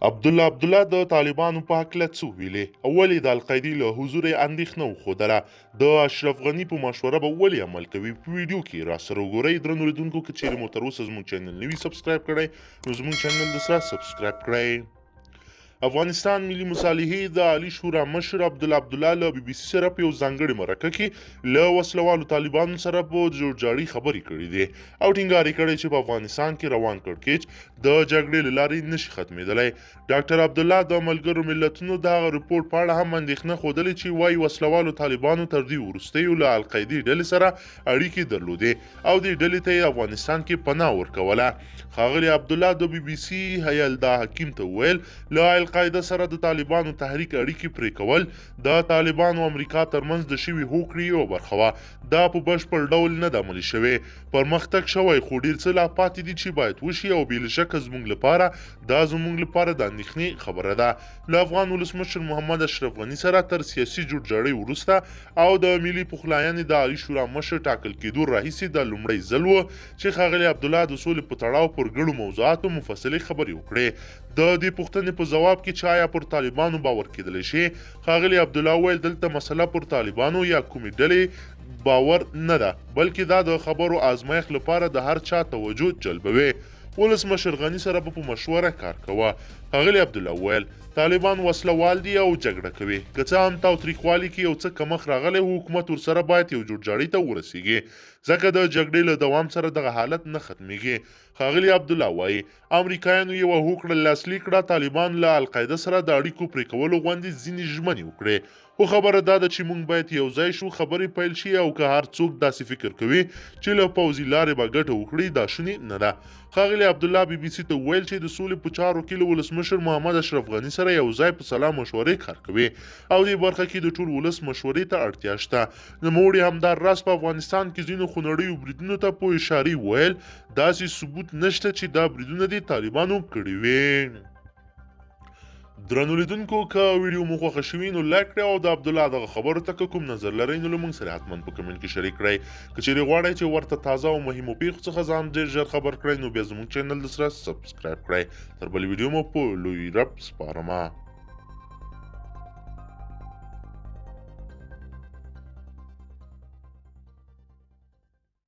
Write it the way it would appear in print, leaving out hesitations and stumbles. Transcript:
عبدالله د طالبانو په هکله څه ویلې او ولې د القاعدې له حضور یې اندېښنه وښودله د اشرف غني په مشوره به ولې عمل کوي په ویډیو کې راسره وګورئ. درنو لیدونکو که چیرې مو تر اوسه زموږ چینل نه وي سبسکرایب کړی نو زموږ چینل دسره سبسکرایب کړئ. افغانستان ملي مصالحې د عالي شورا مشر عبدالله له بي بي سي سره په یو ځانګړې مرکه کې له وسلوالو طالبانو سره په جوړجاړي خبرې کړې دي او ټینګار یې کړی چې په افغانستان کې روان کړکېچ د جګړې له لارې نشي ختمېدلی. ډاکټر عبدالله د ملګرو ملتونو د هغه رپورټ په اړه هم اندېښنه ښودلې چې وایي وسلوالو طالبانو تر دې وروستیو له القاعدې ډلې سره اړیکې درلودې او دې ډلې ته یې افغانستان کې پناه ورکوله. ښاغلي عبدالله د بي بي سي هیلدا حکیم ته وویل له القاعده سره د طالبانو تحریک اړیکې پرې کول د طالبانو او امریکا ترمنځ د شوي هوکړې یوه برخه وه. دا په بشپړ ډول نه ده عملي شوې. پرمختګ شوی خو ډېر څه لا پاتې دي چې باید وشي او بې له شکه زموږ لپاره دا زموږ لپاره د اندېښنې خبره ده. له افغان ولسمشر محمد اشرف غني سره تر سیاسي جوړجاړۍ وروسته او د ملي پخلاینې د عالي شورا مشر ټاکل کېدو راهیسې د لومړی ځل و چې ښاغلي عبدالله د سولې په تړاو پر ګڼو موضوعاتو مفصلې خبرې وکړې. د دې پوښتنې په ځواب کې چې آیا پر طالبانو باور کېدلی شي، ښاغلي عبدالله وویل دلته مسله پر طالبانو یا کومې ډلې باور نه ده بلکې دا د خبرو آزمایښت لپاره د هر چا توجه جلبوي. ولسمشر غني سره په مشوره کار کوه. ښاغلي عبدالله وویل طالبان وسلوال دي او جګړه کوي، که څه هم تاوتریخوالي کې یو څه کمښت راغلی حکومت ورسره باید یو جوړجاړي ته ورسیږي ځکه د جګړې له دوام سره دغه حالت نه ختمیږي. ښاغلي عبدالله وایي امریکایانو یوه هوکړه لاسلیک کړه، طالبان له القاعده سره د اړیکو پرې کولو غوندې ځینې ژمنې وکړې، خو خبره دا ده چې موږ باید یو ځای شو، خبرې پیل شي او که هر څوک داسې فکر کوي چې له پوځي لارې به ګټه وکړي دا شونې نه ده. ښاغلي عبدالله بي بي سي ته وویل چې د سولې په چارو کې له ولسمشر محمد اشرف غني سره یو ځای په سلا مشورې کار کوي او دې برخه کې د ټول ولس مشورې ته اړتیا شته. نوموړي همدار راز په افغانستان کې ځینو خونړیو بریدونو ته په اشارې وویل داسې ثبوت نشته چې دا بریدونه دې طالبانو کړي وي. درنو لیدونکو که ویډیو مو خوښه شوي نو لایک کړئ او د عبدالله دغه خبرو ته که کوم نظر لرئ نو له موږ سره حتما په کمنټ کې شریک کړئ. که چیرې غواړئ چې ورته تازه او مهمو پیښو څخه ځان ډېر ژر خبر کړئ نو بیا زموږ چینل سره سبسکرایب کړئ. تر بلې ویډیو مو په لوی رب سپارمه.